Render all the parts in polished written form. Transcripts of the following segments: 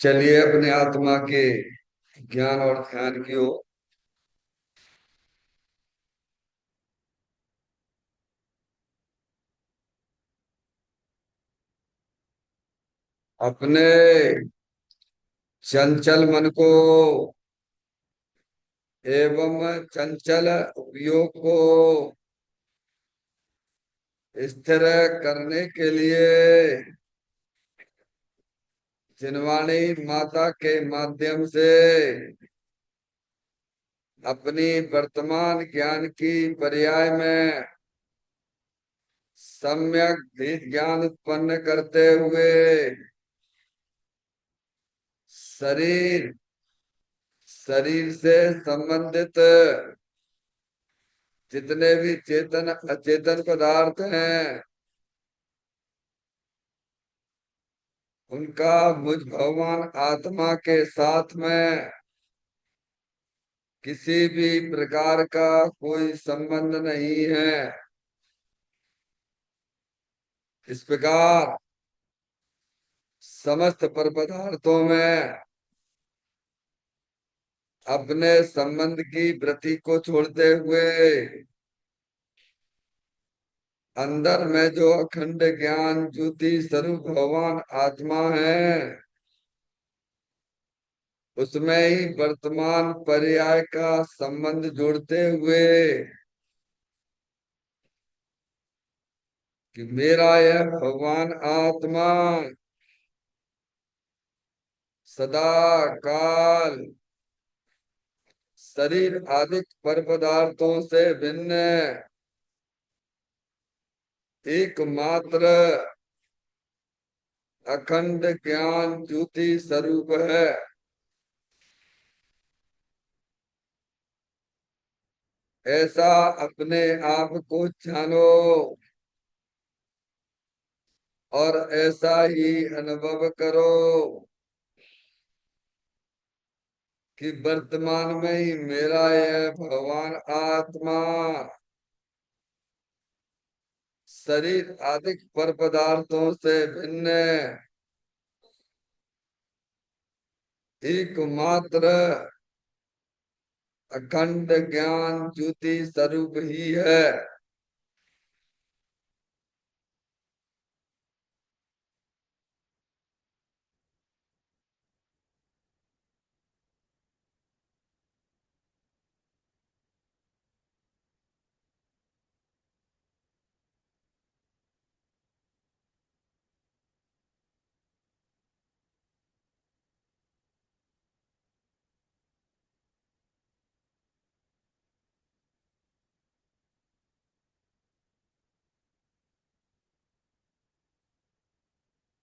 चलिए अपने आत्मा के ज्ञान और ध्यान की ओर। अपने चंचल मन को एवं चंचल उपयोग को स्थिर करने के लिए जिनवाणी माता के माध्यम से अपनी वर्तमान ज्ञान की पर्याय में सम्यक भी ज्ञान उत्पन्न करते हुए शरीर शरीर से संबंधित जितने भी चेतन अचेतन पदार्थ हैं उनका मुझ भगवान आत्मा के साथ में किसी भी प्रकार का कोई संबंध नहीं है। इस प्रकार समस्त पर पदार्थों में अपने संबंध की वृत्ति को छोड़ते हुए अंदर में जो अखंड ज्ञान ज्योति स्वरूप भगवान आत्मा है उसमें ही वर्तमान पर्याय का संबंध जोड़ते हुए कि मेरा यह भगवान आत्मा सदा काल शरीर आदि पर पदार्थों से भिन्न एकमात्र अखंड ज्ञान ज्योति स्वरूप है। ऐसा अपने आप को जानो और ऐसा ही अनुभव करो कि वर्तमान में ही मेरा यह भगवान आत्मा शरीर आदि पर पदार्थों से भिन्न एकमात्र अखंड ज्ञान ज्योति स्वरूप ही है।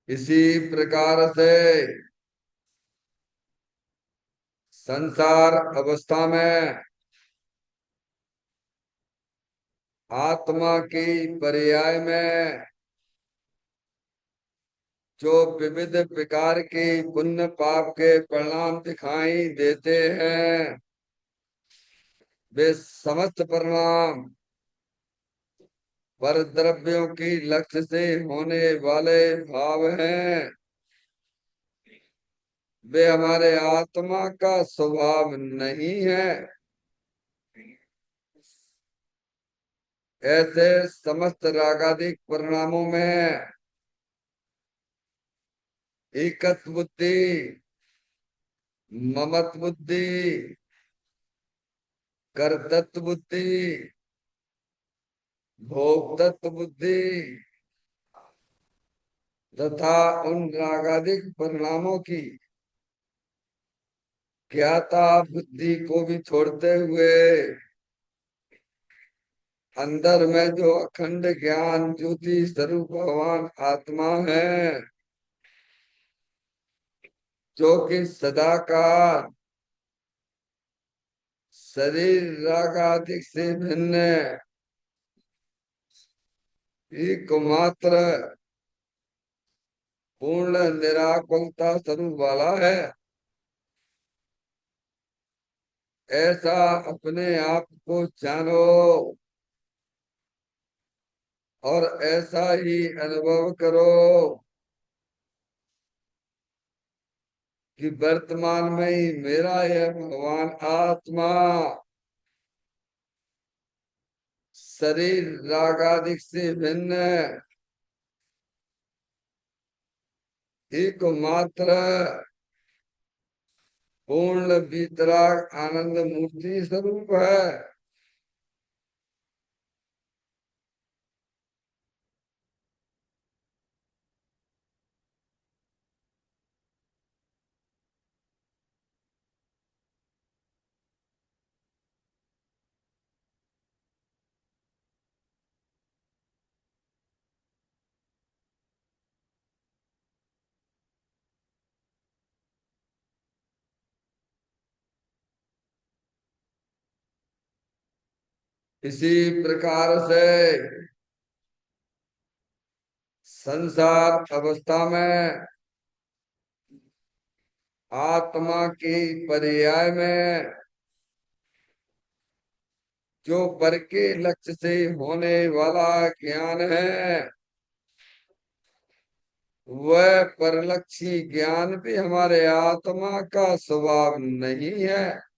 इसी प्रकार से संसार अवस्था में आत्मा की पर्याय में जो विविध प्रकार के पुण्य पाप के परिणाम दिखाई देते हैं वे समस्त परिणाम पर द्रव्यों की लक्ष्य से होने वाले भाव हैं। वे हमारे आत्मा का स्वभाव नहीं है। ऐसे समस्त रागादिक परिणामों में एकत्व बुद्धि ममत्व बुद्धि कर्तृत्व बुद्धि भोक्तृत्व बुद्धि तथा उन रागादिक परिणामों की ज्ञाता बुद्धि को भी छोड़ते हुए अंदर में जो अखंड ज्ञान ज्योति स्वरूप भगवान आत्मा है जो कि सदा का शरीर रागादिक से भिन्न एकमात्र पूर्ण निराकुलता स्वरूप वाला है। ऐसा अपने आप को जानो और ऐसा ही अनुभव करो कि वर्तमान में ही मेरा यह भगवान आत्मा शरीर रागादिक से भिन्न एकमात्र पूर्ण वितराग आनंद मूर्ति स्वरूप है। इसी प्रकार से संसार अवस्था में आत्मा की पर्याय में जो पर के लक्ष्य से होने वाला ज्ञान है, वह परलक्षी ज्ञान भी हमारे आत्मा का स्वभाव नहीं है।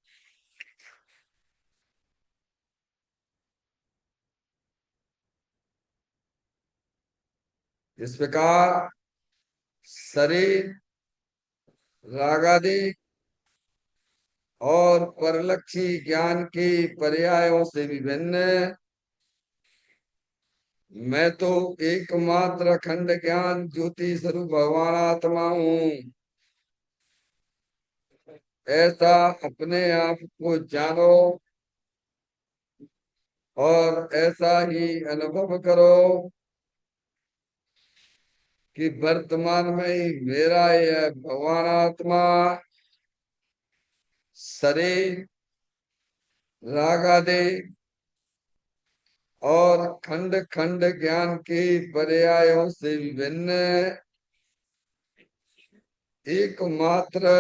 इस प्रकार शरीर रागादि और परलक्षी ज्ञान की पर्यायों से विभिन्न मैं तो एकमात्र अखंड ज्ञान ज्योति स्वरूप भगवान आत्मा हूँ, ऐसा अपने आप को जानो और ऐसा ही अनुभव करो कि वर्तमान में ही मेरा यह भगवान आत्मा शरीर राग आदि और खंड खंड ज्ञान की पर्यायों से विभिन्न एकमात्र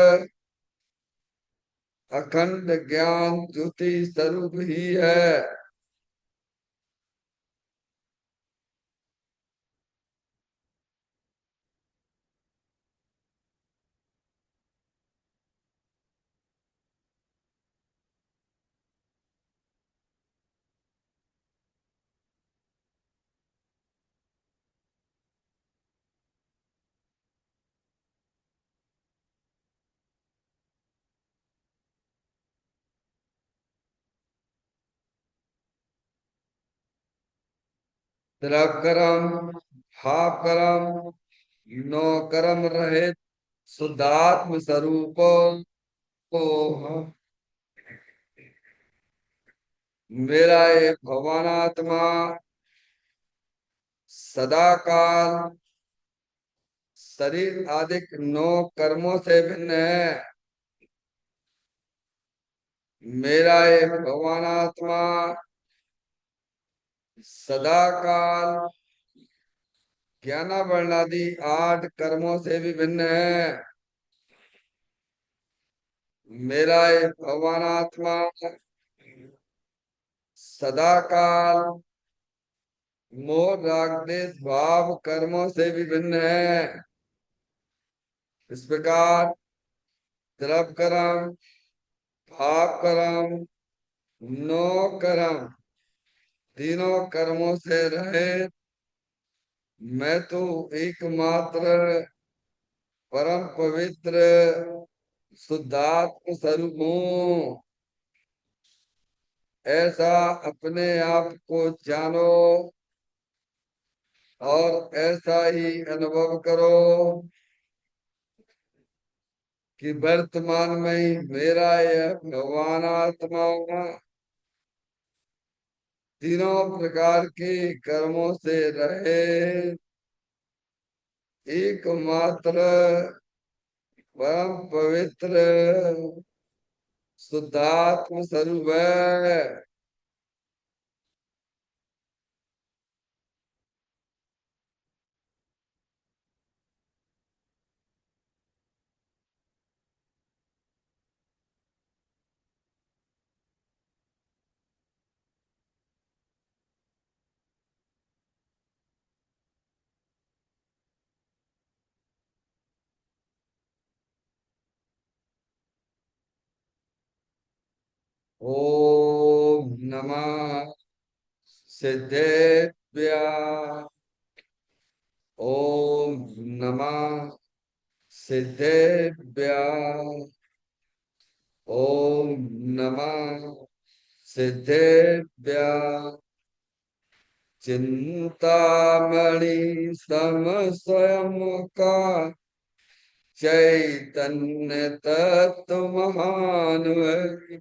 अखंड ज्ञान ज्योति स्वरूप ही है। द्रव कर्म भाव कर्म नो कर्म रहित शुद्धात्म स्वरूप को मेरा ये भगवान आत्मा सदा काल शरीर आदि नौ कर्मों से भिन्न है। मेरा ये भगवान आत्मा सदा काल ज्ञानावरणादि 8 कर्मों से भी भिन्न है। मेरा ये भगवान आत्मा सदा काल मोह राग द्वेष भाव कर्मों से भी भिन्न है। इस प्रकार द्रव कर्म भाव कर्म नो कर्म तीनों कर्मों से रहे मैं तो एकमात्र परम पवित्र शुद्धात्म स्वरूप हूँ, ऐसा अपने आप को जानो और ऐसा ही अनुभव करो कि वर्तमान में ही मेरा यह भगवान आत्मा तीनों प्रकार के कर्मों से रहे एकमात्र परम पवित्र शुद्धात्म स्वरूप है। ओम नमः सिद्धेभ्य। ओम नमः सिद्धेभ्य। ओम नमः सिद्धेभ्य। चिंतामणि सम स्वयं का चैतन्य तत्व महान है।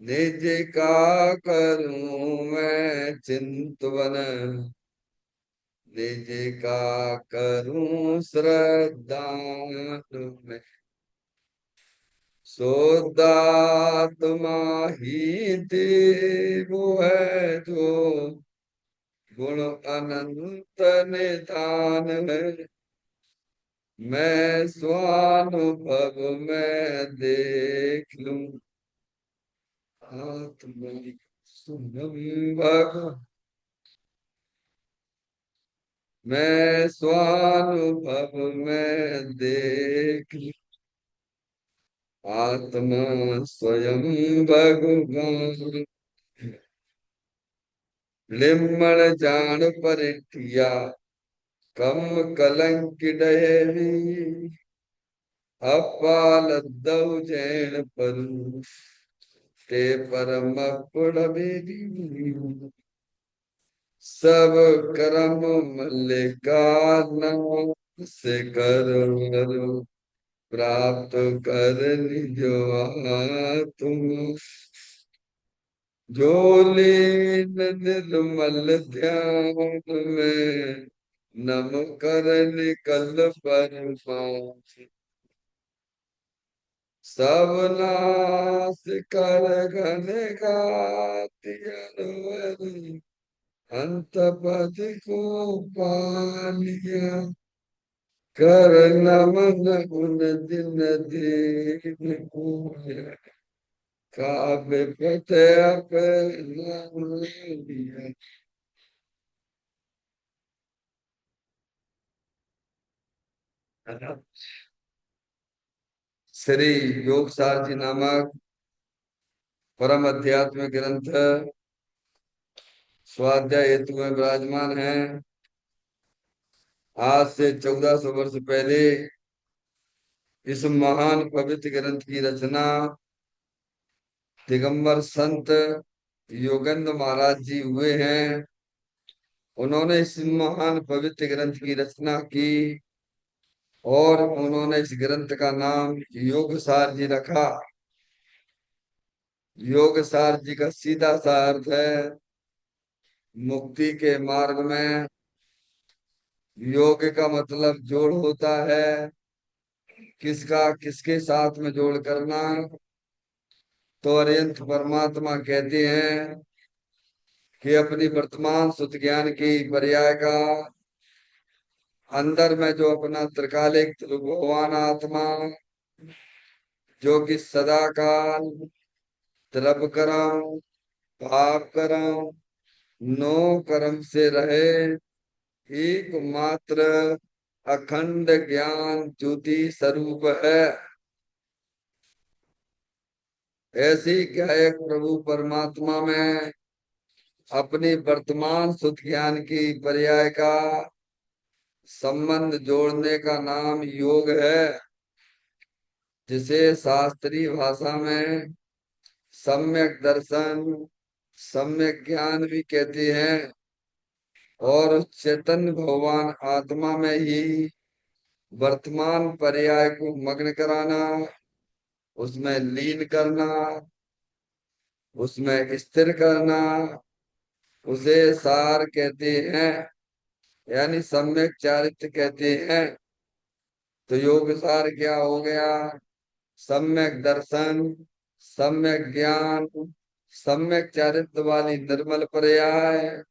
निज का करूं मैं चिंतवन, निज का करूं श्रद्धान में। शुद्धात्मा ही देव है जो गुण अनंत निधान है। मैं स्वानुभव में देख लूं आत्मा सुनम भग। मैं स्वानुभव में देख लूं आत्मा स्वयं भगवान। लिम्मण जान परिठिया कम कलंक डहेरी। अपालद्दौ जैन परू ते परम पुड़बेरी। सब कर्म मल्लिका नाम से करो प्राप्त कर निजो तुम। जो लीन निर्मल ध्यान में नम कर निकल पर पास। सब नाश कर घन घाति अनवर, अंत पद को पालिया। कर नमन उन दिन दीन पूया, काव्य पथ अपना लिया। श्री योग सार जी नामक परम अध्यात्म ग्रंथ स्वाध्याय हेतु में विराजमान है। आज से 1400 वर्ष पहले इस महान पवित्र ग्रंथ की रचना दिगंबर संत योगेंद्र महाराज जी हुए हैं। उन्होंने इस महान पवित्र ग्रंथ की रचना की और उन्होंने इस ग्रंथ का नाम योग सार जी रखा। योग सार जी का सीधा सा अर्थ है मुक्ति के मार्ग में योग का मतलब जोड़ होता है। किसका किसके साथ में जोड़ करना। तो अरिहंत परमात्मा कहते हैं कि अपनी वर्तमान सुत ज्ञान की पर्याय का अंदर में जो अपना त्रिकालिक त्रिभुवन आत्मा जो कि सदा काल द्रव कर्म भाव कर्म नो कर्म से रहे एकमात्र अखंड ज्ञान ज्योति स्वरूप है। ऐसी क्या एक प्रभु परमात्मा में अपनी वर्तमान सुख ज्ञान की पर्याय का संबंध जोड़ने का नाम योग है, जिसे शास्त्रीय भाषा में सम्यक दर्शन सम्यक ज्ञान भी कहते हैं। और चेतन भगवान आत्मा में ही वर्तमान पर्याय को मग्न कराना, उसमें लीन करना, उसमें स्थिर करना, उसे सार कहते हैं, यानी सम्यक चारित्र कहते हैं। तो योग सार क्या हो गया। सम्यक दर्शन सम्यक ज्ञान सम्यक चारित्र वाली निर्मल पर्याय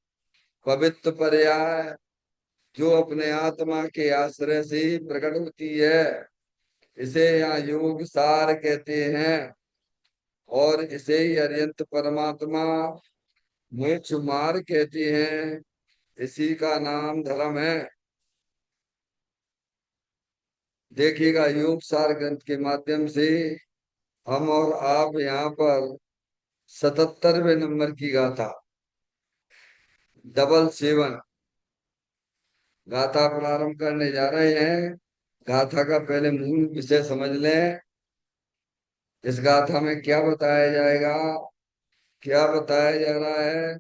पवित्र पर्याय जो अपने आत्मा के आश्रय से ही प्रकट होती है, इसे यहाँ योग सार कहते हैं। और इसे ही अरिहंत परमात्मा मोक्ष मार्ग कहते हैं। इसी का नाम धर्म है। देखिएगा योग सार ग्रंथ के माध्यम से हम और आप यहाँ पर 77वें नंबर की गाथा, 777। गाथा प्रारंभ करने जा रहे हैं। गाथा का पहले मूल विषय समझ लें। इस गाथा में क्या बताया जाएगा? क्या बताया जा रहा है?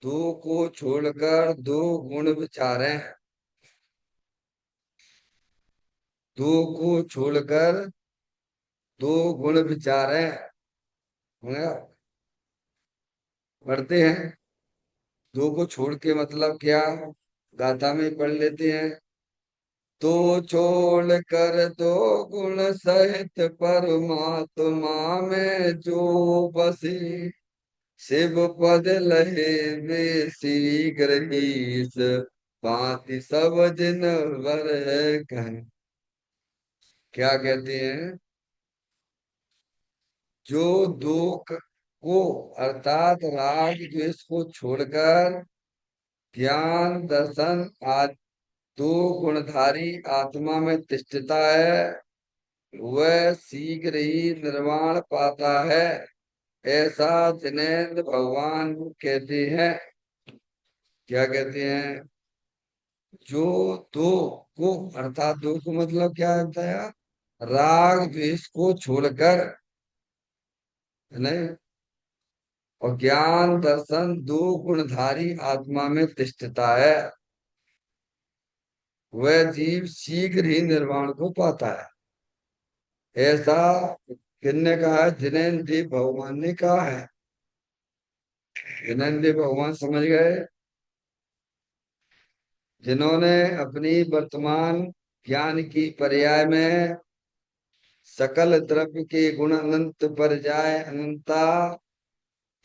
दो को छोड़कर दो गुण विचारें। दो को छोड़कर दो गुण विचारें। होगा? पढ़ते हैं। दो को छोड़ के मतलब क्या? गाथा में ही पढ़ लेते हैं। तो छोड़ कर दो गुण सहित परमात्मा में जो बसी, शिव पद लहे वे शीघ्र ईस, भांति सब जिन वर कहें। क्या कहते हैं? जो दुख को अर्थात राग द्वेष को छोड़कर ज्ञान दर्शन आदि दो गुणधारी आत्मा में तिष्ठता है, वह शीघ्र ही निर्वाण पाता है, ऐसा जिनेंद्र भगवान कहते हैं। क्या कहते हैं? जो दो को अर्थात दो को मतलब क्या होता है? राग द्वेष को छोड़कर, है नहीं? और ज्ञान दर्शन दो गुणधारी आत्मा में तिष्ठता है, वह जीव शीघ्र ही निर्वाण को पाता है। ऐसा किसने कहा है? जिनेन्द्र देव भगवान ने कहा है। जिनेन्द्र देव भगवान समझ गए, जिन्होंने अपनी वर्तमान ज्ञान की पर्याय में सकल द्रव्य के गुण अनंत पर जाए अनंता,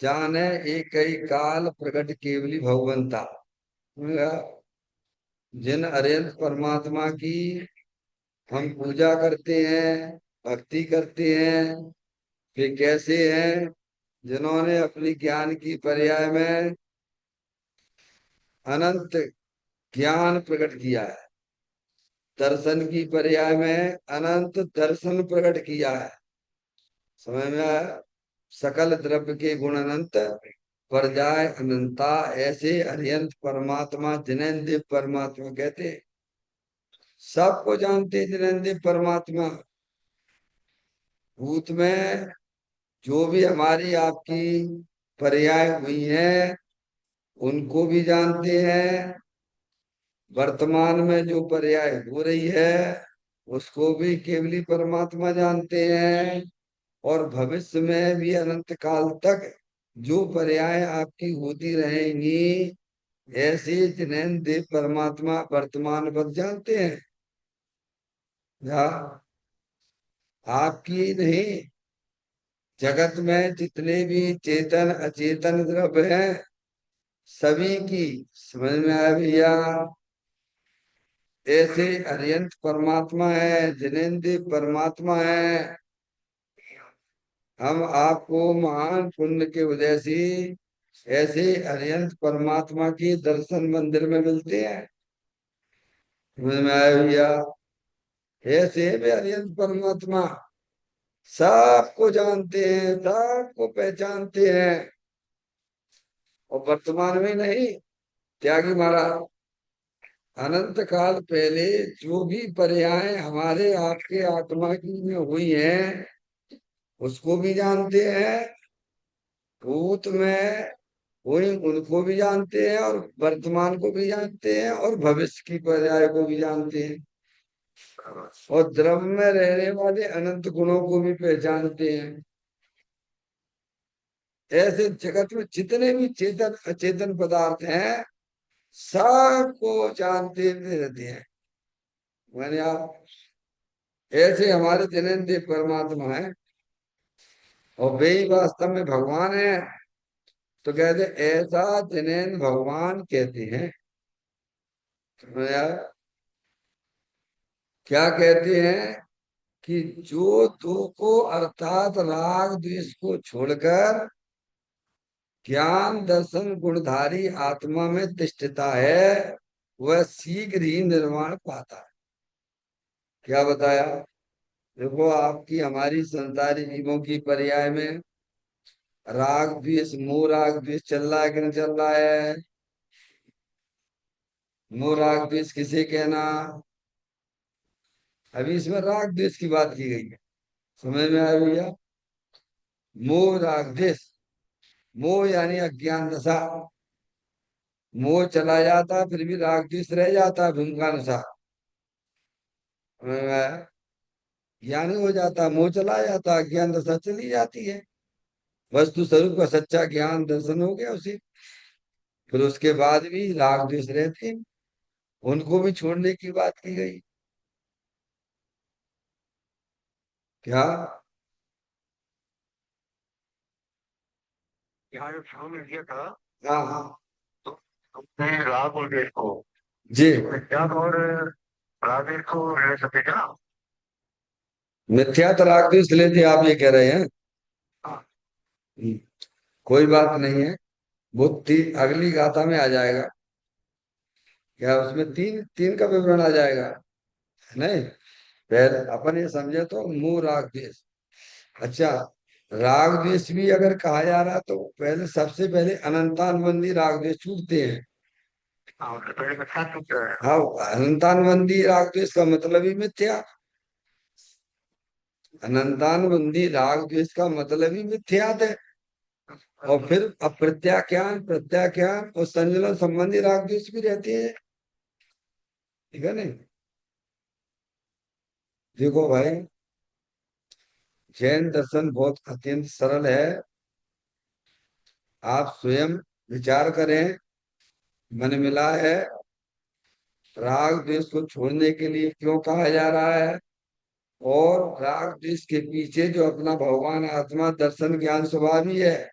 जाने एक ही काल प्रकट केवली भगवंता। जिन अरिहंत परमात्मा की हम पूजा करते हैं, भक्ति करते हैं, वे कैसे हैं? जिन्होंने अपनी ज्ञान की पर्याय में अनंत ज्ञान प्रकट किया है, दर्शन की पर्याय में अनंत दर्शन प्रकट किया है। समझ में आया? सकल द्रव्य के गुण अनंत पर जाए अनंता, ऐसे अरिहंत परमात्मा जिन्हें दिव्य परमात्मा कहते। सबको जानते जिन्हें दिव्य परमात्मा। भूत में जो भी हमारी आपकी पर्याय हुई है उनको भी जानते हैं, वर्तमान में जो पर्याय हो रही है उसको भी केवली परमात्मा जानते हैं, और भविष्य में भी अनंत काल तक जो पर्याय आपकी होती रहेंगी, ऐसे जिन्हें देव परमात्मा वर्तमान पर जानते हैं। या आपकी नहीं, जगत में जितने भी चेतन अचेतन द्रव्य हैं सभी की समझ में आया भैया? ऐसे अरिहंत परमात्मा है, जिनेन्द्र परमात्मा है। हम आपको महान पुण्य के उदय से ऐसे अरिहंत परमात्मा के दर्शन मंदिर में मिलते हैं। समझ में आया भैया? ऐसे भी अरिहंत परमात्मा सबको जानते हैं, सबको पहचानते हैं, और वर्तमान में नहीं। त्यागी महाराज अनंत काल पहले जो भी पर्याय हमारे आपके आत्मा की में हुई हैं उसको भी जानते हैं, भूत में हुई उनको भी जानते हैं, और वर्तमान को भी जानते हैं, और भविष्य की पर्याय को भी जानते हैं, और द्रव्य में रहने वाले अनंत गुणों को भी पहचानते हैं। ऐसे जगत में जितने भी चेतन अचेतन पदार्थ हैं सबको जानते हुए रहते हैं। मैंने आप ऐसे हमारे जिनेन्द्र परमात्मा है, और वे ही वास्तव में भगवान है। तो कहते ऐसा जिनेन्द्र भगवान कहते हैं। तो यार क्या कहते हैं? कि जो तू को अर्थात राग द्वेष को छोड़कर ज्ञान दर्शन गुणधारी आत्मा में तिष्ठता है, वह शीघ्र ही निर्वाण पाता है। क्या बताया? देखो, आपकी हमारी संसारी जीवों की पर्याय में राग द्वेष, मोह राग द्वेष चल रहा है कि नहीं चल रहा है? मोह राग द्वेष किसे कहना? अभी इसमें राग द्वेष की बात की गई है। समझ में आया भैया? मोह राग द्वेष। मोह यानी अज्ञान दशा। मोह चला जाता फिर भी राग द्वेष रह जाता, भूमि का नशा। समझ में आया? ज्ञान हो जाता, मोह चला जाता, अज्ञान दशा चली जाती है। वस्तु स्वरूप का सच्चा ज्ञान दर्शन हो गया उसे। फिर उसके बाद भी राग द्वेष रहते हैं, उनको भी छोड़ने की बात की गई। क्या? यहाँ जो शुरू में दिया था, हाँ हाँ। तो तुमने राग और द्वेष को जी। विज्ञान और राग द्वेष को ले सकते क्या? मिथ्या राग द्वेष लेते आप ये कह रहे हैं? हाँ। हम्म, कोई बात नहीं है। वो अगली गाथा में आ जाएगा। क्या उसमें तीन तीन का विवरण आ जाएगा? नहीं, पहले अपन ये समझे तो मूल राग द्वेष। अच्छा, राग द्वेष भी अगर कहा जा रहा तो पहले सबसे पहले अनंतानुबंधी राग द्वेष छूटते हैं। हाँ, उससे पहले का साथ टूटता है। हाँ, अनंतानुबंधी राग द्वेष का मतलब ही मिथ्या। अनंतानुबंधी राग द्वेष का मतलब ही मिथ्यात है। और फिर अप्रत्याख्यान, प्रत्याख्यान और संजलन संबंधी राग द्वेष भी रहते हैं। ठीक है नहीं? देखो भाई, जैन दर्शन बहुत अत्यंत सरल है। आप स्वयं विचार करें। मन मिला है, राग द्वेष को छोड़ने के लिए क्यों कहा जा रहा है, और राग द्वेष के पीछे जो अपना भगवान आत्मा दर्शन ज्ञान स्वभाव ही है,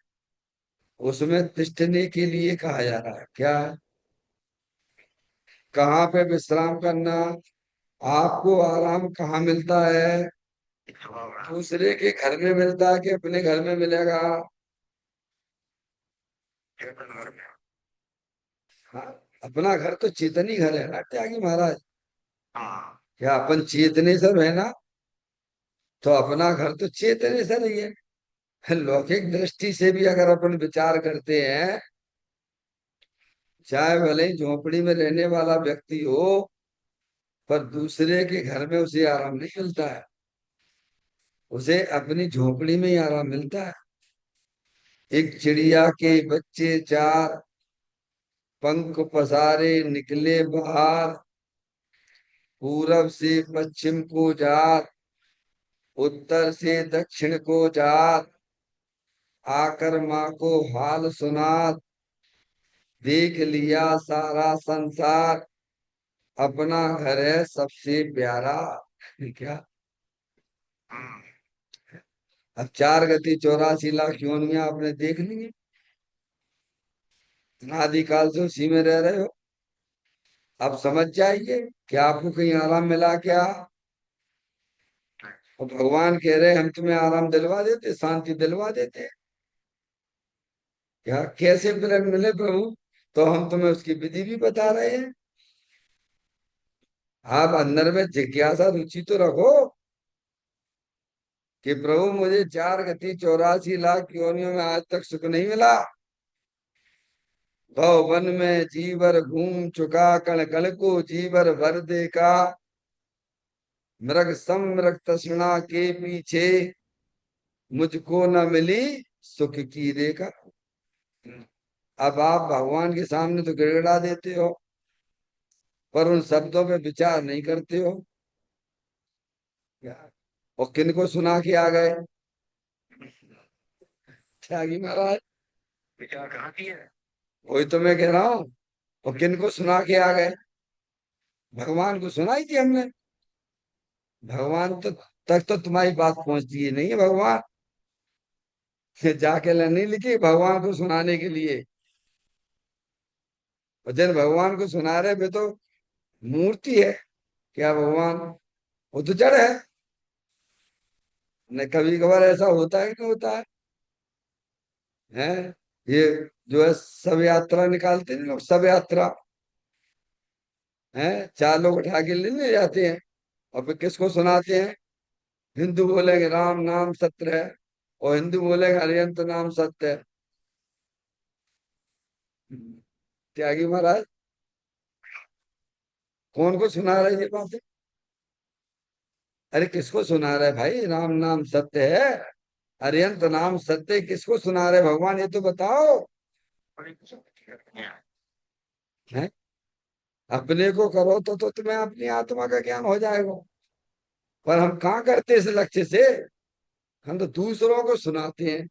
उसमें तिष्ठने के लिए कहा जा रहा है। क्या? कहाँ पे विश्राम करना? आपको आराम कहाँ मिलता है? स्वभाव है। दूसरे के घर में मिलता है कि अपने घर में मिलेगा? चेतन घर में। हाँ, अपना घर तो चेतनी घर है ना त्यागी महाराज। हाँ। क्या अपन चेतनेश्वर है ना? तो अपना घर तो चेतनेश्वर ही है। लौकिक दृष्टि से भी अगर अपन विचार करते हैं, चाहे भले ही झोपड़ी में रहने वाला व्यक्ति हो, पर दूसरे के घर में उसे आराम नहीं मिलता है। उसे अपनी झोपड़ी में ही आराम मिलता है। एक चिड़िया के बच्चे चार, पंख पसारे निकले बाहर, पूरब से पश्चिम को जात, उत्तर से दक्षिण को जात, आकर माँ को हाल सुनात, देख लिया सारा संसार, अपना घर है सबसे प्यारा। क्या? हम्म। अब 4 गति 84 लाख योनियां आपने देख ली हैं। अनादिकाल से उसी में रह रहे हो। अब समझ जाइए कि आपको कहीं आराम मिला क्या? और भगवान कह रहे हैं हम तुम्हें आराम दिलवा देते, शांति दिलवा देते। क्या कैसे मिलन मिले प्रभु? तो हम तुम्हें उसकी विधि भी बता रहे हैं। आप अंदर में जिज्ञासा रुचि तो रखो कि प्रभु मुझे 4 गति 84 लाख योनियों में आज तक सुख नहीं मिला। भव वन में जीवर घूम चुका, कण कण को जीवर भर देखा, मृग सम मृग तृष्णा के पीछे, मुझको न मिली सुख की रेखा। अब आप भगवान के सामने तो गिड़गिड़ा देते हो, पर उन शब्दों पे विचार नहीं करते हो। क्या? और किनको सुना के आ गए? त्यागी महाराज। विचार कहाँ की है? वही तो मैं कह रहा हूँ। और किनको सुना के आ गए? भगवान को सुनाई थी हमने। भगवान तो तक तो तुम्हारी बात पहुंचती ही नहीं है। भगवान जाके नहीं लिखी भगवान को सुनाने के लिए। और जब भगवान को सुना रहे वे तो मूर्ति है। क्या भगवान? वो तो जड़ है। न कभी कभार ऐसा होता है कि नहीं होता है? ये जो है सब यात्रा निकालते हैं लोग, सब यात्रा है, 4 लोग उठा के ले जाते हैं और फिर किसको सुनाते हैं? हिंदू बोलेंगे राम नाम सत्य है, और हिंदू बोलेगा हरियंत नाम सत्य है। त्यागी महाराज, कौन को सुना रहे ये बातें? अरे किसको सुना रहे भाई? राम नाम सत्य है, अरिहंत नाम सत्य है, किसको सुना रहे भगवान, ये तो बताओ। बड़ी कुछ करते हैं। है? अपने को करो तो तुम्हें अपनी आत्मा का ज्ञान हो जाएगा। पर हम कहाँ करते इस लक्ष्य से? हम तो दूसरों को सुनाते हैं,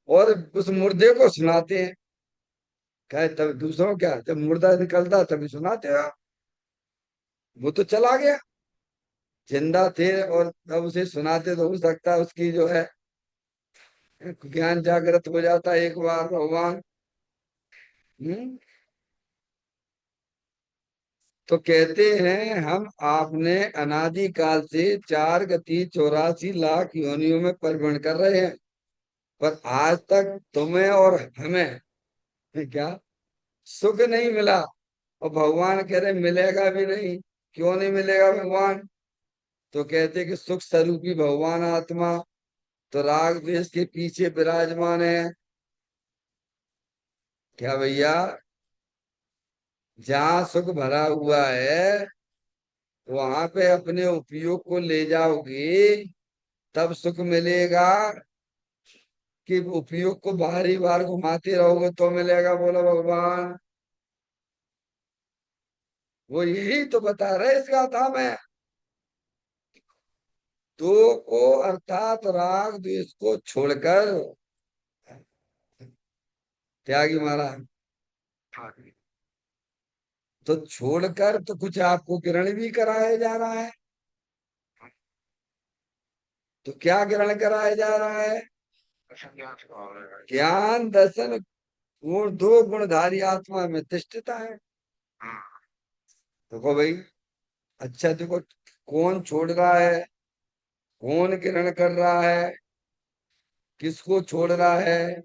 और उस मुर्दे को सुनाते हैं। कहे तब दूसरों, क्या जब मुर्दा निकलता तभी सुनाते हो? वो तो चला गया, जिंदा थे और तब उसे सुनाते तो हो सकता है उसकी जो है ज्ञान जागृत हो जाता एक बार भगवान। हम्म। तो कहते हैं हम आपने अनादिकाल से 4 गति 84 लाख योनियों में परिभ्रमण कर रहे हैं, पर आज तक तुम्हें और हमें क्या सुख नहीं मिला। और भगवान कह रहे मिलेगा भी नहीं। क्यों नहीं मिलेगा भगवान? तो कहते कि सुख स्वरूपी भगवान आत्मा तो राग द्वेष के पीछे विराजमान है। क्या भैया? जहाँ सुख भरा हुआ है वहां पे अपने उपयोग को ले जाओगे तब सुख मिलेगा, कि उपयोग को बाहरी बार घुमाते रहोगे तो मिलेगा? बोलो भगवान। वो यही तो बता रहे इस गाथा में। दो को अर्थात राग द्वेष को छोड़कर, त्यागी महाराज, हाँ। तो छोड़कर तो कुछ आपको ग्रहण भी कराया जा रहा है। तो क्या ग्रहण कराया जा रहा है? अच्छा ज्ञान से भाव रहेगा। ज्ञान दर्शन गुण, दो गुणधारी आत्मा में तिष्ठता है। हाँ। देखो भाई, अच्छा देखो, कौन छोड़ रहा है, कौन ग्रहण कर रहा है, किसको छोड़ रहा है,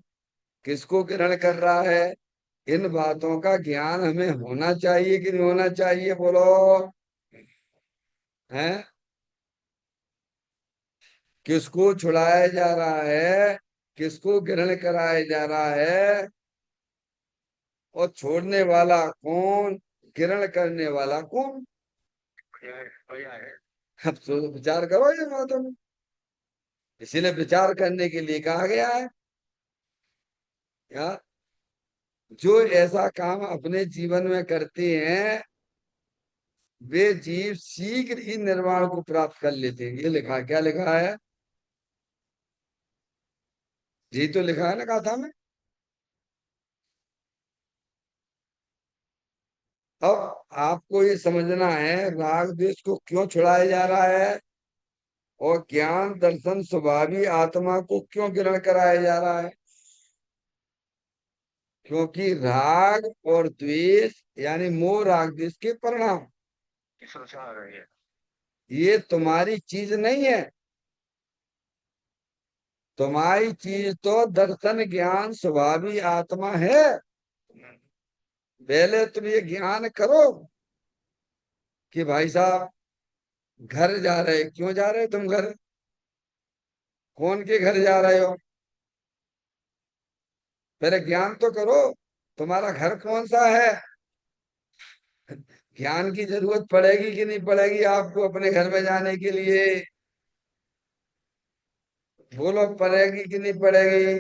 किसको ग्रहण कर रहा है, इन बातों का ज्ञान हमें होना चाहिए कि नहीं होना चाहिए? बोलो। है? किसको छुड़ाया जा रहा है, किसको ग्रहण कराया जा रहा है, और छोड़ने वाला कौन, ग्रहण करने वाला कौन? बढ़िया है, बढ़िया है। अब तो विचार करो ये बातों में। इसीलिए विचार करने के लिए कहा गया है। क्या? जो ऐसा काम अपने जीवन में करते हैं वे जीव शीघ्र ही निर्वाण को प्राप्त कर लेते हैं। ये लिखा है, क्या लिखा है? जी तो लिखा है ना गाथा में। अब आपको ये समझना है राग द्वेष को क्यों छुड़ाया जा रहा है, और ज्ञान दर्शन स्वभावी आत्मा को क्यों ग्रहण कराया जा रहा है। क्योंकि राग और द्वेष यानी मोह राग द्वेष के परिणाम, ये सोचा आ रही है। ये तुम्हारी चीज नहीं है। तुम्हारी चीज तो दर्शन ज्ञान स्वभावी आत्मा है। हम्म। पहले तुम ये ज्ञान करो कि भाई साहब घर जा रहे, क्यों जा रहे तुम घर? कौन के घर जा रहे हो? पहले ज्ञान तो करो, तुम्हारा घर कौन सा है। ज्ञान की जरूरत पड़ेगी कि नहीं पड़ेगी आपको अपने घर में जाने के लिए? बोलो, पड़ेगी कि नहीं पड़ेगी?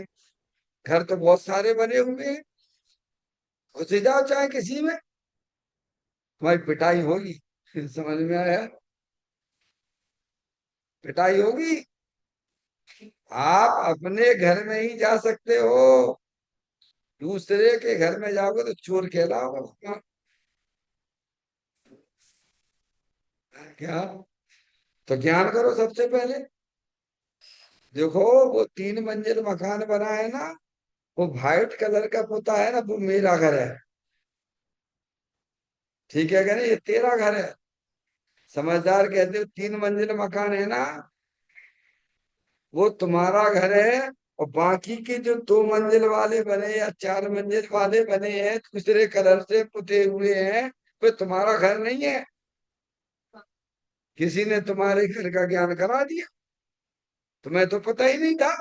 घर तो बहुत सारे बने हुए हैं, घुसे जाओ चाहे किसी में, तुम्हारी पिटाई होगी। समझ में आया? पिटाई होगी। आप अपने घर में ही जा सकते हो, दूसरे के घर में जाओगे तो चोर कहलाओगे। क्या? तो ज्ञान करो सबसे पहले। देखो, वो 3 मंजिल मकान बना है ना, वो व्हाइट कलर का पुता है ना, वो मेरा घर है। ठीक है क्या? नहीं, ये तेरा घर है। समझदार कहते हो 3 मंजिल मकान है ना, वो तुम्हारा घर है। और बाकी के जो 2 मंजिल वाले बने या 4 मंजिल वाले बने हैं दूसरे कलर से पुते हुए हैं, वो तुम्हारा घर नहीं है। किसी ने तुम्हारे घर का ज्ञान करा दिया, तुम्हें तो पता ही नहीं था।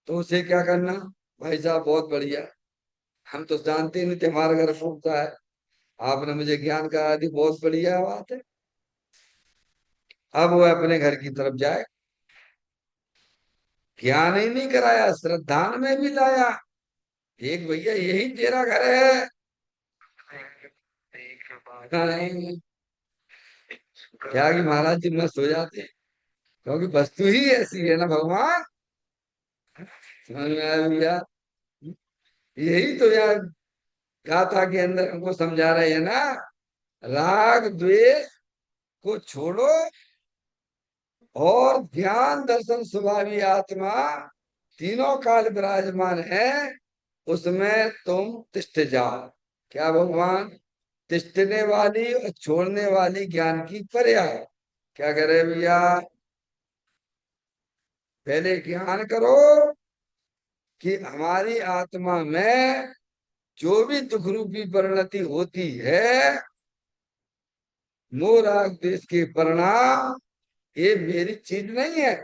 तो उसे क्या करना, भाई साहब बहुत बढ़िया, हम तो जानते ही नहीं थे हमारा घर फूकता है, आपने मुझे ज्ञान करा दी, बहुत बढ़िया बात है। अब वो अपने घर की तरफ जाए, ज्ञान ही नहीं कराया, श्रद्धा में भी लाया, एक भैया यही तेरा घर है। एक के बाद नहीं, क्या कि महाराज जी मस्त हो जाते, क्योंकि वस्तु ही ऐसी है ना भगवान। समझ में आया भैया? यही तो यार गाथा के अंदर हमको समझा रहे हैं ना, राग द्वेष को छोड़ो और ध्यान दर्शन स्वभावी आत्मा तीनों काल विराजमान है, उसमें तुम तिष्ठ जाओ। क्या भगवान, तिष्ठने वाली और छोड़ने वाली ज्ञान की पर्याय है। क्या करे भैया, पहले ज्ञान करो कि हमारी आत्मा में जो भी दुख रूपी परिणति होती है, मोह राग द्वेष के परिणाम, ये मेरी चीज नहीं है।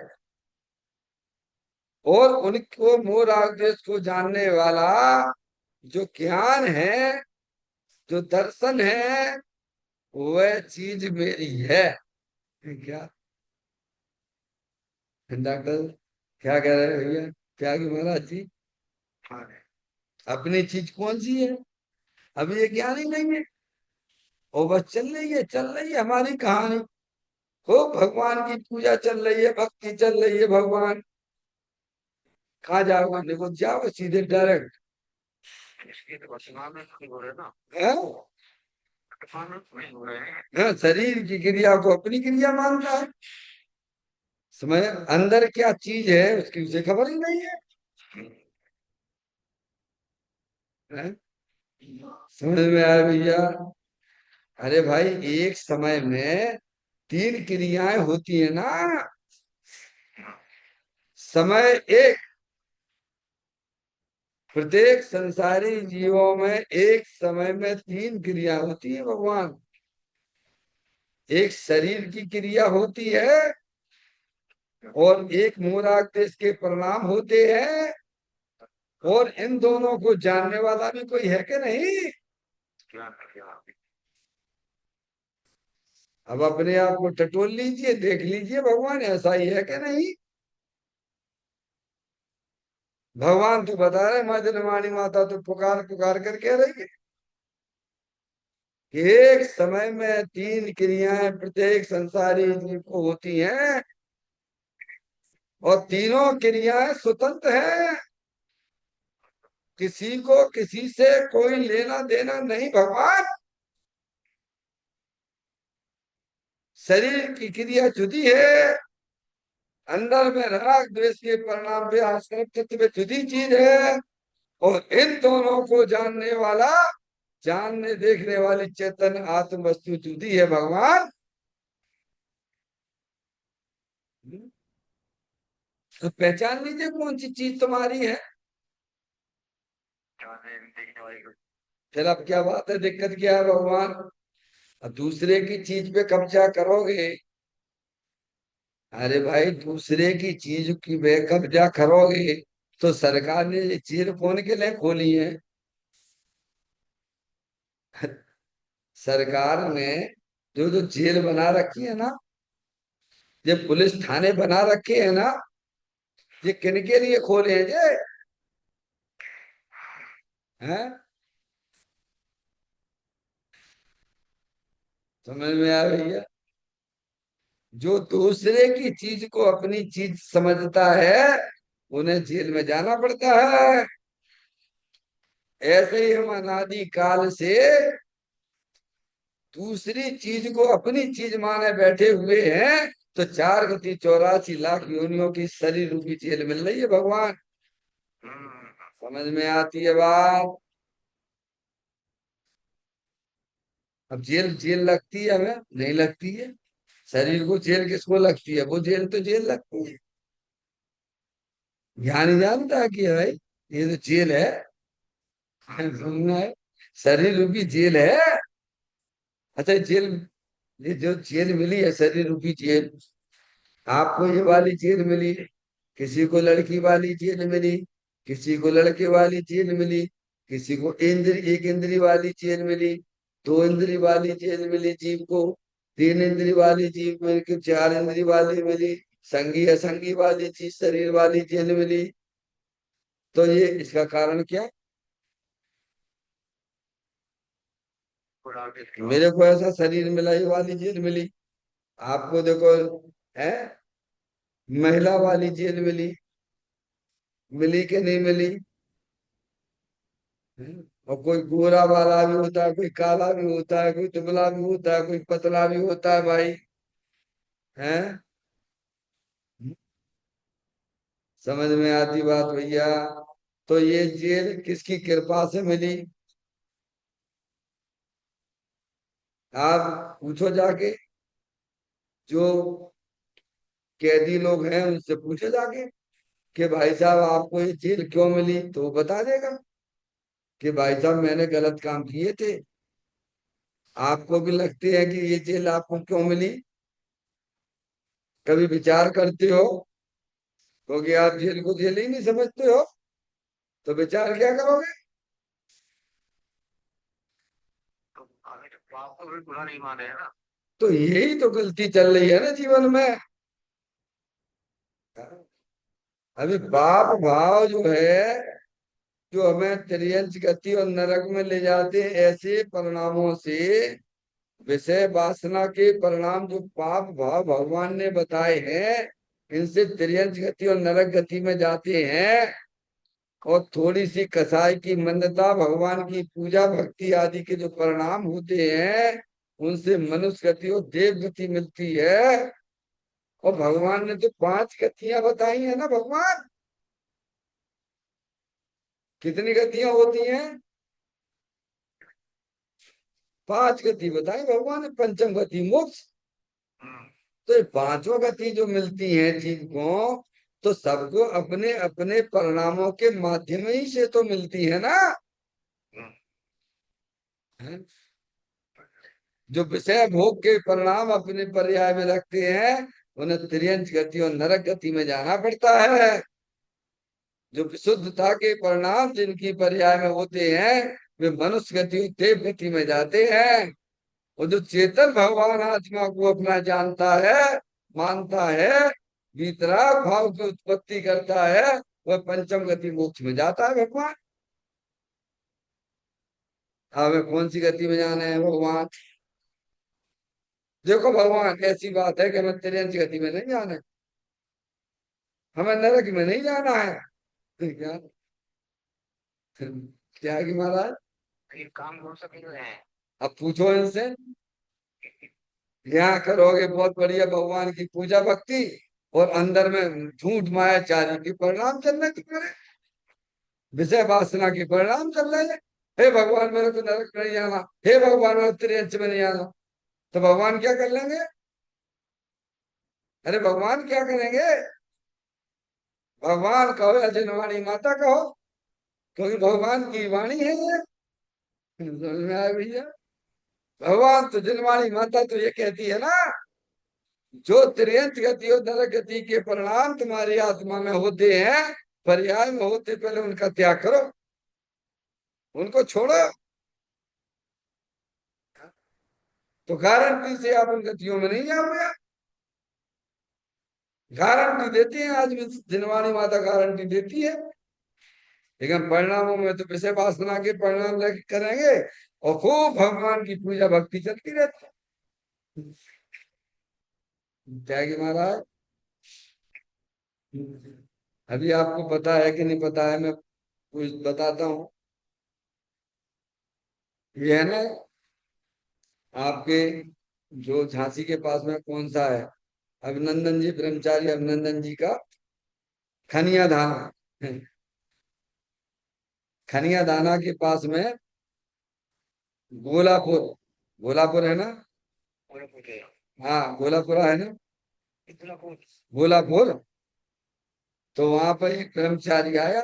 और उनको मोह राग द्वेष को जानने वाला जो ज्ञान है, जो दर्शन है, वह चीज मेरी है। क्या डॉक्टर, क्या कह रहे हैं भैया, क्या कि महाराज जी अपनी चीज कौन सी है, अभी ये ज्ञान ही नहीं है, और बस चल रही है हमारी कहानी, खूब भगवान की पूजा चल रही है, भक्ति चल रही है, भगवान कहाँ जाओगे, देखो जाओ सीधे डायरेक्ट। इसकी तो वर्तमान में नहीं हो रहे ना, है? वर्तमान में नहीं हो रहे हैं। हाँ, शरीर की क्रिया को अपनी क्रिया मानता है, समय अंदर क्या चीज है उसकी उसे खबर ही नहीं है। हैं? समझ में आया भैया? अरे भाई, एक समय में तीन क्रियाएं होती है ना, समय एक, प्रत्येक संसारी जीवों में एक समय में तीन क्रिया होती है भगवान। एक शरीर की क्रिया होती है, और एक मूराग देश के परिणाम होते हैं, और इन दोनों को जानने वाला भी कोई है कि नहीं। क्या क्या अब अपने आप को टटोल लीजिए, देख लीजिए भगवान ऐसा ही है कि नहीं। भगवान तो बता रहे, माँ जनमानी माता तो पुकार पुकार कर कह रही है कि एक समय में तीन क्रियाएं प्रत्येक संसारी जीव को होती हैं, और तीनों क्रियाएं स्वतंत्र हैं, किसी को किसी से कोई लेना देना नहीं भगवान। शरीर की क्रिया जुदी है, अंदर में राग द्वेष के परिणाम पे आश्रम तत्व में जुदी चीज है, और इन दोनों को जानने वाला, जानने देखने वाली चेतन आत्म वस्तु जुदी है भगवान। तो पहचान लीजिए कौन सी चीज तुम्हारी है। जाने देखने वाली को फिर अब क्या बात है, दिक्कत क्या है भगवान? अब दूसरे की चीज पे कब्जा करोगे, अरे भाई दूसरे की चीज की पे कब्जा करोगे, तो सरकार ने ये जेल कौन के लिए खोली है? सरकार ने जो जो जेल बना रखी है ना, ये पुलिस थाने बना रखे हैं ना, ये किन के लिए खोले हैं ये? हैं? समझ में आया भैया? जो दूसरे की चीज को अपनी चीज समझता है, उन्हें जेल में जाना पड़ता है। ऐसे ही हम अनादि काल से दूसरी चीज को अपनी चीज माने बैठे हुए हैं, तो 4 गति 84 लाख योनियों की शरीर रूपी जेल मिल रही है भगवान। समझ में आती है बात? अब जेल जेल लगती है, हमें नहीं लगती है। शरीर को जेल किसको लगती है, वो जेल तो जेल लगती है। ज्ञानी जानता है कि भाई ये तो जेल है, सुनना है, शरीर रूपी जेल है। अच्छा जेल, ये जो जेल मिली है शरीर रूपी जेल, आपको ये वाली जेल मिली है, किसी को लड़की वाली चेन मिली, किसी को लड़के वाली चेन मिली, किसी को एक इंद्री वाली चेन मिली, दो इंद्री वाली चेन मिली जीव को, तीन इंद्री वाली जीव मिल के चार इंद्री वाली मिली, संगी असंगी वाली चीज शरीर वाली चेन मिली। तो ये इसका कारण क्या? थोड़ा भी क्यों? मेरे को ऐसा शरीर मिला, ये वाली चेन मिली। आपको देखो, है, महिला वाली चेन मिली, मिली कि नहीं मिली? और कोई गोरा वाला भी होता है, कोई काला भी होता है, कोई दुबला भी होता है, कोई पतला भी होता है भाई, है। समझ में आती बात भैया? तो ये जेल किसकी कृपा से मिली? आप पूछो जाके, जो कैदी लोग हैं उनसे पूछो जाके कि भाई साहब आपको ये जेल क्यों मिली, तो वो बता देगा कि भाई साहब मैंने गलत काम किए थे। आपको भी लगती है कि ये जेल आपको क्यों मिली? कभी विचार करते हो? क्योंकि आप जेल को जेल ही नहीं समझते हो, तो विचार क्या करोगे? तो अभी तो पाप को भी बुरा नहीं माने है ना। तो यही तो गलती चल रही है ना जीवन में। अभी पाप भाव जो है, जो हमें त्रियंच गति और नरक में ले जाते हैं, ऐसे परिणामों से, विषय वासना के परिणाम जो पाप भाव भगवान ने बताए हैं, इनसे त्रियंच गति और नरक गति में जाते हैं। और थोड़ी सी कसाई की मंदता, भगवान की पूजा भक्ति आदि के जो परिणाम होते हैं, उनसे मनुष्य गति और देव गति मिलती है। और भगवान ने तो पांच गतियां बताई है ना भगवान। कितनी गतियां होती हैं? पांच गति बताई भगवान ने, पंचम गति मोक्ष। हम्म। तो ये पांचों गति जो मिलती है जीव को, तो सबको अपने अपने परिणामों के माध्यम ही से तो मिलती है ना। हम्म। हैं? जो विषय भोग के परिणाम अपने पर्याय में रखते हैं, उन्हें त्रियंच गति और नरक गति में जाना पड़ता है। जो विशुद्धता के परिणाम जिनकी पर्याय में होते हैं, वे मनुष्य गति और देव गति में जाते हैं। और जो चेतन भगवान आत्मा को अपना जानता है, मानता है, वितराग भाव की उत्पत्ति करता है, वह पंचम गति मोक्ष में जाता है भगवान। हमें कौन सी गति में जाना है भगवान? देखो भगवान, ऐसी बात है कि हमें त्रियंच गति में नहीं जाना है, हमें नरक में नहीं जाना है। क्या? क्या कि महाराज? ये काम हो सके जो है। अब पूछो इनसे। यहाँ करोगे बहुत बढ़िया भगवान की पूजा भक्ति, और अंदर में झूठ माया चारी के परिणाम चल रहे तुम्हारे, विषय वासना के परिणाम चल रहे हैं। हे भगवान मेरे को नरक में नहीं जाना, हे भगवान मेरे को त्रियंच में नहीं आना। तो भगवान क्या कर लेंगे? अरे भगवान क्या करेंगे? भगवान कहो या जिनवाणी माता कहो, क्योंकि भगवान की वाणी है ये। समझ में आया भैया? भगवान तो जिनवाणी माता तो ये कहती है ना, जो त्रियंच गति और नरक गति के परिणाम तुम्हारी आत्मा में होते हैं, पर्याय में होते, पहले उनका त्याग करो, उनको छोड़ो। तो गारंटी से आप उन गतियों में नहीं जाओगे। गारंटी देती है आज भी, जिनवाणी माता गारंटी देती है। लेकिन परिणामों में तो विषय वासना के परिणाम लेके करेंगे, और खूब भगवान की पूजा भक्ति चलती रहती है। क्या कि महाराज, अभी आपको पता है कि नहीं पता है, मैं कुछ बताता हूँ। ये है ना, आपके जो झांसी के पास में कौन सा है, अभिनंदन जी, ब्रह्मचारी अभिनंदन जी का खनिया धाना, खनिया दाना के पास में गोलापुर, गोलापुर है ना? पूरे पूरे। हाँ गोलापुरा है ना, इतना कुछ। गोलापुर। तो वहां पर एक ब्रह्मचारी आया,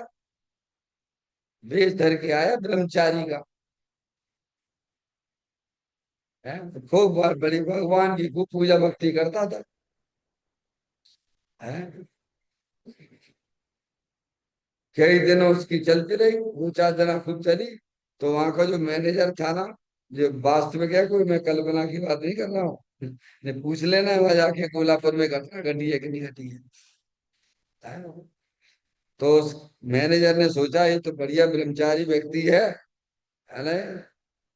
वेश धर के आया ब्रह्मचारी का, है, खूब बड़ी भगवान की खूब पूजा भक्ति करता था, है। कई दिन उसकी चलती रही, 2-4 दिन खूब चली। तो वहां का जो मैनेजर था ना, जो वास्तविक है, कोई मैं कल्पना की बात नहीं कर रहा हूँ, ने पूछ लेना वहां जाके कोल्हापुर में घटना घटी है कि नहीं घटी है। तो उस मैनेजर ने सोचा ये तो बढ़िया ब्रह्मचारी व्यक्ति है ना,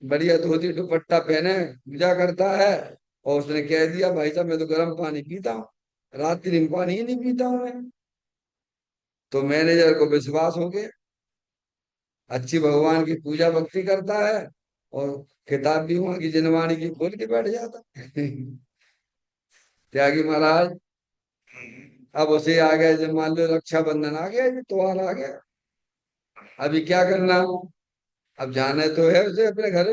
बढ़िया धोती दुपट्टा पहने पूजा करता है। और उसने कह दिया भाई साहब मैं तो गर्म पानी पीता हूँ, रात्रि में पानी ही नहीं पीता हूँ मैं। तो मैनेजर को विश्वास हो गया, अच्छी भगवान की पूजा भक्ति करता है, और किताब भी वहां की जिनवाणी की खोल के बैठ जाता। त्यागी महाराज, अब उसे आ गया जब मान लो रक्षाबंधन आ गया, ये त्योहार आ गया, अभी क्या करना। अब जाना तो है उसे अपने घर।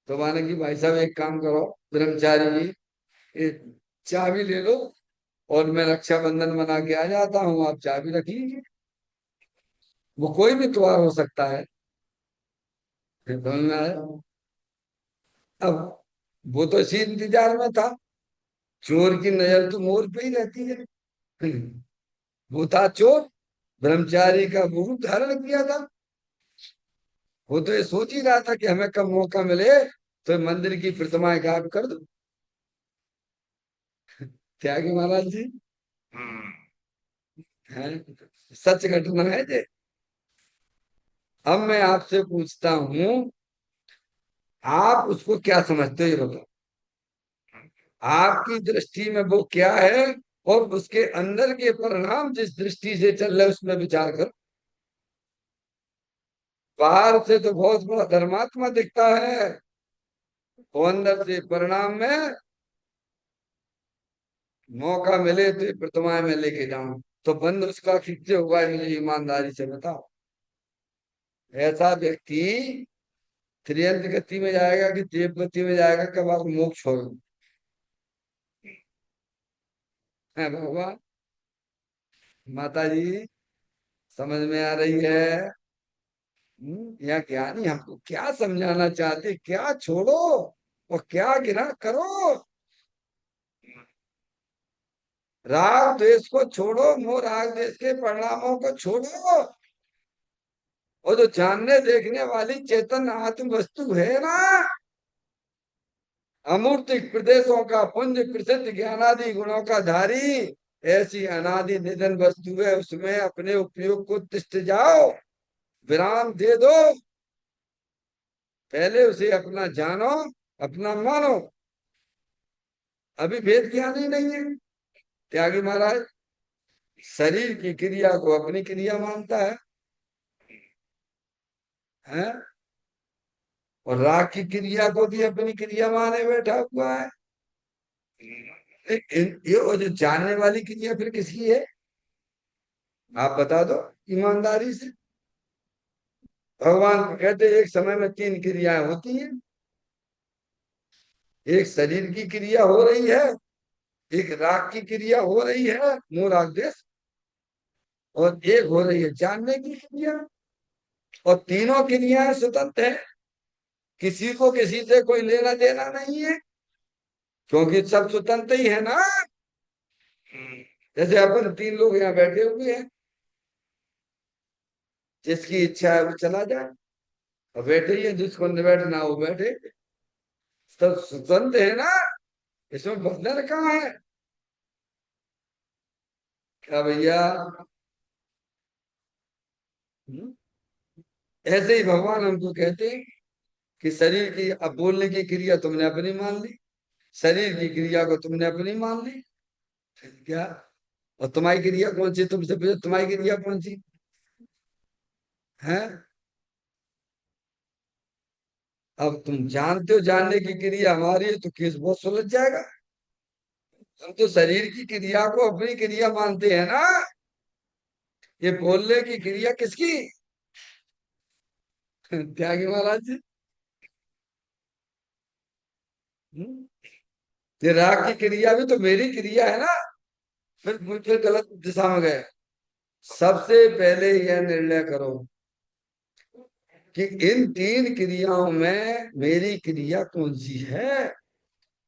तो माने कि भाई साहब एक काम करो ब्रह्मचारी जी, ये चाबी ले लो, और मैं रक्षाबंधन मना के आ जाता हूँ, आप चाबी रख लीजिए। वो कोई भी त्योहार हो सकता है। फिर समझ में आया। अब वो तो इसी इंतजार में था, चोर की नजर तो मोर पे ही रहती है। वो था चोर, ब्रह्मचारी का वो रूप धारण किया था। वो तो ये सोच ही रहा था कि हमें कब मौका मिले तो मंदिर की प्रतिमाएं गायब कर दो। त्यागी महाराज जी हैं, सच घटना है जे। अब मैं आपसे पूछता हूँ, आप उसको क्या समझते हो ये बताओ। आपकी दृष्टि में वो क्या है, और उसके अंदर के परिणाम जिस दृष्टि से चल रहे उसमें विचार कर। बाहर से तो बहुत बड़ा धर्मात्मा दिखता है, वो अंदर से परिणाम में मौका मिले तो ये प्रतिमाएं में लेके जाऊं, तो बंद उसका किससे हुआ है, मुझे ईमानदारी से बताओ। ऐसा व्यक्ति त्रियंत गति में जाएगा कि देव गति में जाएगा, कब आप मोक्ष हो है भगवान। माता जी समझ में आ रही है। या ज्ञानी हमको क्या समझाना चाहते, क्या छोड़ो और क्या गिना करो। राग द्वेष को छोड़ो, मोह राग द्वेष के परिणामों को छोड़ो, और जो जानने देखने वाली चेतन आत्म वस्तु है ना, अमूर्तिक प्रदेशों का पुंज प्रसिद्ध ज्ञानादि गुणों का धारी, ऐसी अनादि निधन वस्तु है, उसमें अपने उपयोग को तिष्ठ जाओ, विराम दे दो। पहले उसे अपना जानो, अपना मानो। अभी भेद ज्ञान ही नहीं है। त्यागी महाराज शरीर की क्रिया को अपनी क्रिया मानता है, और राग की क्रिया को भी अपनी क्रिया माने बैठा हुआ है। ये वो जो जानने वाली क्रिया फिर किसकी है, आप बता दो ईमानदारी से। भगवान कहते एक समय में 3 क्रियाएं होती हैं। एक शरीर की क्रिया हो रही है, एक राग की क्रिया हो रही है, मोह राग द्वेष, और एक हो रही है जानने की क्रिया। और तीनों क्रियाएं स्वतंत्र है, किसी को किसी से कोई लेना देना नहीं है, क्योंकि सब स्वतंत्र ही है ना। जैसे अपन 3 लोग यहाँ बैठे हुए हैं, जिसकी इच्छा है वो चला जाए, और बैठे ही है, जिसको न बैठना वो बैठे, सब स्वतंत्र है ना। इसमें बंधन कहाँ है। क्या भैया। हम्म? ऐसे ही भगवान हमको कहते हैं कि शरीर की अब बोलने की क्रिया तुमने अपनी मान ली, शरीर की क्रिया को तुमने अपनी मान ली, क्या। और तुम्हारी क्रिया कौन सी, तुमसे पूछो तुम्हारी क्रिया कौन सी है। अब तुम जानते हो जानने की क्रिया हमारी है, तो केस बहुत सुलझ जाएगा। हम तो शरीर की क्रिया को अपनी क्रिया मानते हैं ना। ये बोलने की क्रिया किसकी। त्यागी महाराज जी। हम्म? ये राग की क्रिया भी तो मेरी क्रिया है ना। फिर गलत दिशा में गए। सबसे पहले यह निर्णय करो कि इन 3 क्रियाओं में मेरी क्रिया कौन सी है।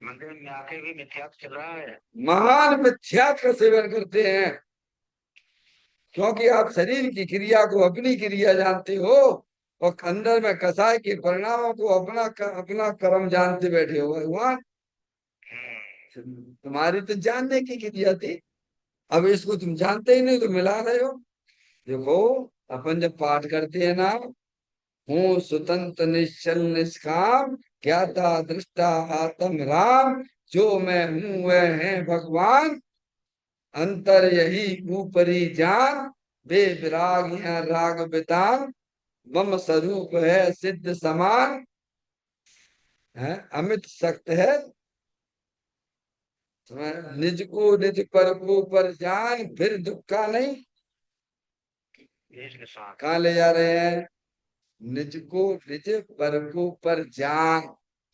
मंदिर में आके भी मिथ्यात्व चल रहा है। महान मिथ्यात्व का सेवन करते हैं। क्योंकि आप शरीर की क्रिया को अपनी क्रिया जानते हो और अंदर में कसाय के परिणामों को अपना कर्म जानते बैठे हो भगवान। तुम्हारी तो जानने की क्रिया थी, अब इसको तुम जानते ही नहीं तो मिला रहे हो। देखो, अपन जब पाठ करते हैं ना, हूँ स्वतंत्र निश्चल निष्काम, ज्ञाता दृष्टा आत्म राम, जो मैं हूँ वह है भगवान, अंतर यही ऊपरी जान, बेविराग यहाँ राग बितान, मम स्वरूप है सिद्ध समान, है अमित सक्त है। निज को निज पर को पर जान, फिर दुख का नहीं। इसके साथ कहाँ ले जा रहे हैं? निज को निज पर को पर जान।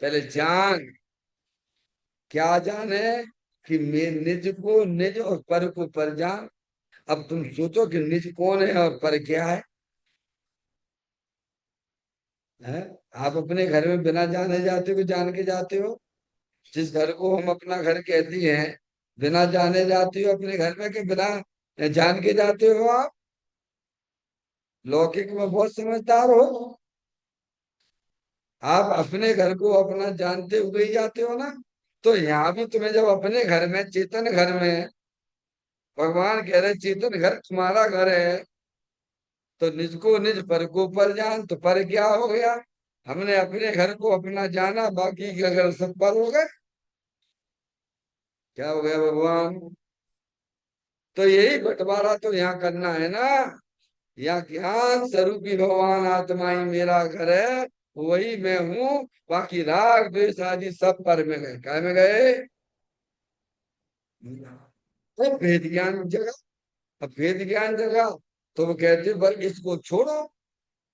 पहले जान, क्या जाने? कि मैं निज को निज और पर को पर जान। अब तुम सोचो कि निज कौन है और पर क्या है? आप अपने घर में बिना जाने जाते हो, जान के जाते हो? जिस घर को हम अपना घर कहती हैं, बिना जाने जाती हो अपने घर में कि बिना जान के जाते हो आप? लौकिक में बहुत समझदार हो आप, अपने घर को अपना जानते हुए ही जाते हो ना। तो यहाँ भी तुम्हें जब अपने घर में, चेतन घर में, भगवान कह रहे चेतन घर तुम्हारा घर है, तो निज को निज पर को पर जान, तो पर क्या हो गया? हमने अपने घर को अपना जाना, बाकी के घर सब पर हो गए। क्या हो गया भगवान? तो यही बंटवारा तो यहाँ करना है ना। यहाँ ज्ञान स्वरूपी भगवान आत्मा ही मेरा घर है, वही मैं हूँ। बाकी राग द्वेष आदि सब पर में गए, काय में गए? तो भेद ज्ञान जगा। अब भेद ज्ञान जगा तो वो कहते पर इसको छोड़ो।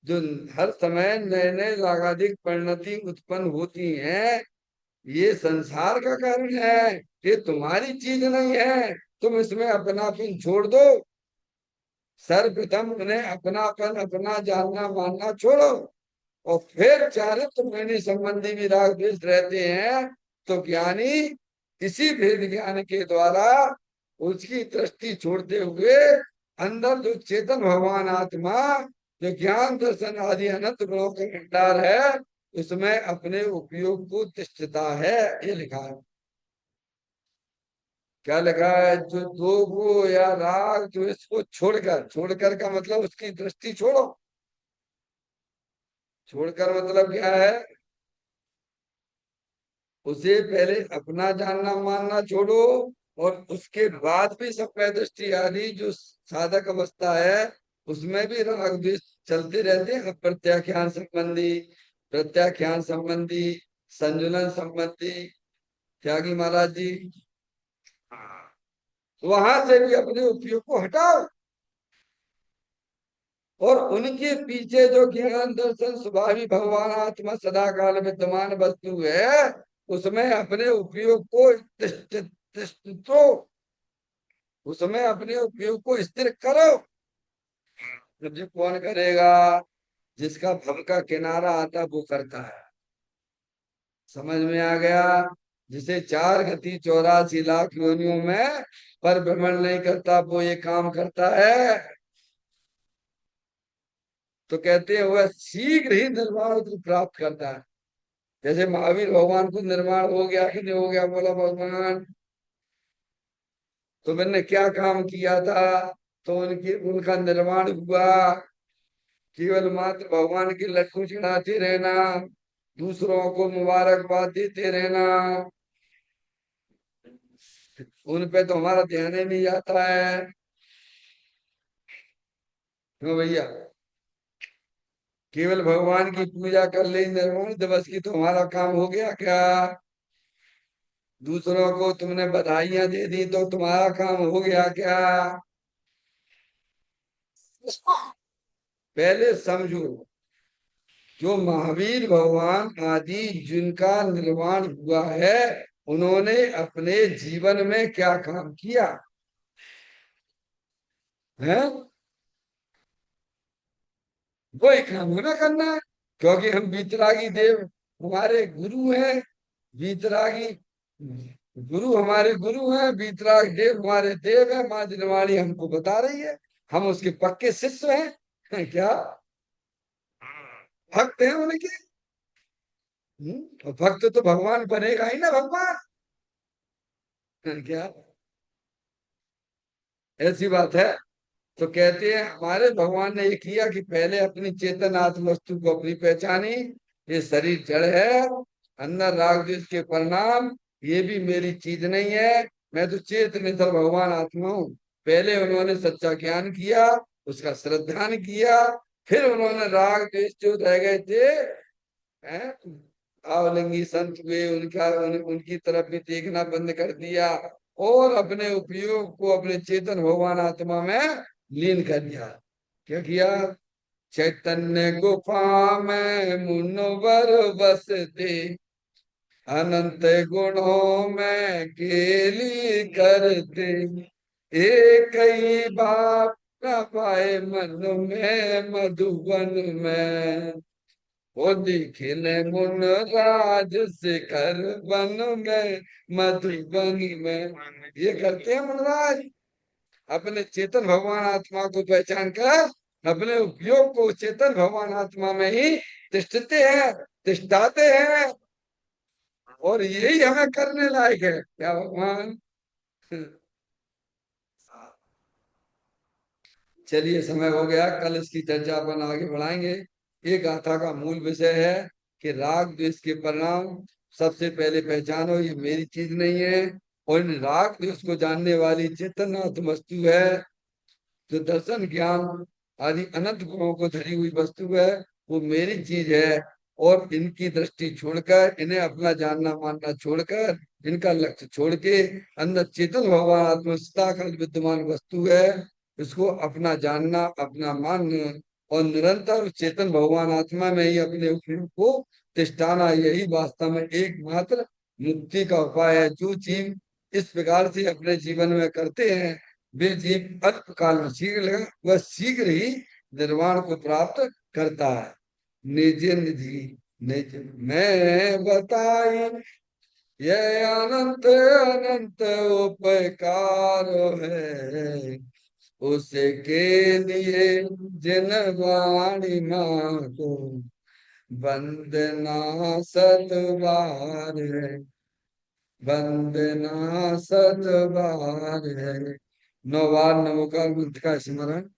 जो हर समय नए नए रागादिक परिणति उत्पन्न होती हैं, ये संसार का कारण है, ये तुम्हारी चीज नहीं है। तुम इसमें अपनापन छोड़ दो। सर्वप्रथम उन्हें अपनापन अपना जानना मानना छोड़ो, और फिर चाहे तो मैंने संबंधी भी राग द्वेष रहते हैं, तो ज्ञानी इसी भेद ज्ञान के द्वारा उसकी दृष्टि छोड़ते हुए अंदर जो चेतन भगवान आत्मा, जो ज्ञान दर्शन आदि अनंत गुणों का भंडार है, उसमें अपने उपयोग को तिष्ठता है। ये लिखा है। क्या लिखा है? जो दोगो या राग जो इसको छोड़कर, छोड़कर का मतलब उसकी दृष्टि छोड़ो। छोड़कर मतलब क्या है? उसे पहले अपना जानना मानना छोड़ो, और उसके बाद भी समय दृष्टि आदि जो साधक अवस्था है, उसमें भी राग द्वेष चलते रहते हैं। प्रत्याख्यान संबंधी, प्रत्याख्यान संबंधी, संजुलन संबंधी, त्यागी महाराज जी, वहां से भी अपने उपयोग को हटाओ, और उनके पीछे जो ज्ञान दर्शन स्वाभाविक भगवान आत्मा सदा काल विद्यमान वस्तु है, उसमें अपने उपयोग को तो उसमें अपने उपयोग को स्थिर करो। जब जो कौन करेगा? जिसका भव का किनारा आता वो करता है। समझ में आ गया? जिसे 4 गति 84 लाख योनियों में पर भ्रमण नहीं करता, वो ये काम करता है। तो कहते हैं वह शीघ्र ही निर्वाण को प्राप्त करता है। जैसे महावीर भगवान को निर्माण हो गया कि नहीं हो गया? बोला भगवान, तो मैंने क्या काम किया था? तो उनका निर्माण हुआ। केवल मात्र भगवान के लड्डू चढ़ाते रहना, दूसरों को मुबारकबाद देते रहना, उन पे तो हमारा ध्यान ही नहीं जाता है। क्यों भैया? केवल भगवान की पूजा कर ले निर्वाण दिवस की, तो हमारा काम हो गया क्या? दूसरों को तुमने बधाइयां दे दी तो तुम्हारा काम हो गया क्या? पहले समझो, जो महावीर भगवान आदि जिनका निर्माण हुआ है, उन्होंने अपने जीवन में क्या काम किया है? वही काम हमें करना है। क्योंकि हम बीतरागी देव हमारे गुरु हैं। बीतरागी गुरु हमारे गुरु हैं, बीतराग देव हमारे देव है। माँ दिलवाणी हमको बता रही है हम उसके पक्के शिष्य हैं क्या, भक्त हैं उनके। और भक्त तो भगवान बनेगा ही ना भगवान, क्या ऐसी बात है। तो कहते हैं हमारे भगवान ने ये किया कि पहले अपनी चेतन आत्म वस्तु को अपनी पहचानी, ये शरीर जड़ है, अंदर राग द्वेष के परिणाम, ये भी मेरी चीज नहीं है, मैं तो चेत निधर भगवान आत्मा हूँ। पहले उन्होंने सच्चा ज्ञान किया, उसका श्रद्धान किया, फिर उन्होंने राग द्वेष जो रह गए थे, हैं, अवलिंगी संत हुए, उनकी तरफ भी देखना बंद कर दिया, और अपने उपयोग को अपने चेतन भगवान आत्मा में लीन कर दिया। क्या किया? चैतन्य गुफा में मुनवर बसते, अनंत गुणों में केली करते, एक ही बात न पाए मन में मधुबन में, वो दिखिले मुन राज शिखर बन में मधुबन में। ये करते हैं मुनराज, अपने चेतन भगवान आत्मा को पहचान कर अपने उपयोग को चेतन भगवान आत्मा में ही तिष्ठते हैं, तिष्ठाते हैं, और यही हमें करने लायक है क्या भगवान। चलिए समय हो गया, कल इसकी चर्चा अपन आगे बढ़ाएंगे। ये गाथा का मूल विषय है कि राग द्वेष के परिणाम सबसे पहले पहचानो, ये मेरी चीज नहीं है, और इन राग द्वेष को जानने वाली चेतन आत्म वस्तु है, जो दर्शन ज्ञान आदि अनंत गुणों को धरी हुई वस्तु है, वो मेरी चीज है। और इनकी दृष्टि छोड़कर, इन्हें अपना जानना मानना छोड़कर, इनका लक्ष्य छोड़ के अंदर चेतन भगवान आत्मस्था का विद्यमान वस्तु है, इसको अपना जानना, अपना मानना, और निरंतर चेतन भगवान आत्मा में ही अपने उपयोग को तिष्ठाना, यही वास्तव में एकमात्र मुक्ति का उपाय है। जो जीव इस प्रकार से अपने जीवन में करते हैं, वे जीव अल्पकाल में शीघ्र लगा, वह शीघ्र ही निर्वाण को प्राप्त करता है। निज निधि निज मैं बताई, यह अनंत अनंत उपकार है, उसके लिए जिन वाणी माँ को वंदना सतबार है, वंदना सतबार है। नौ बार नमोकार ग्रंथ का स्मरण।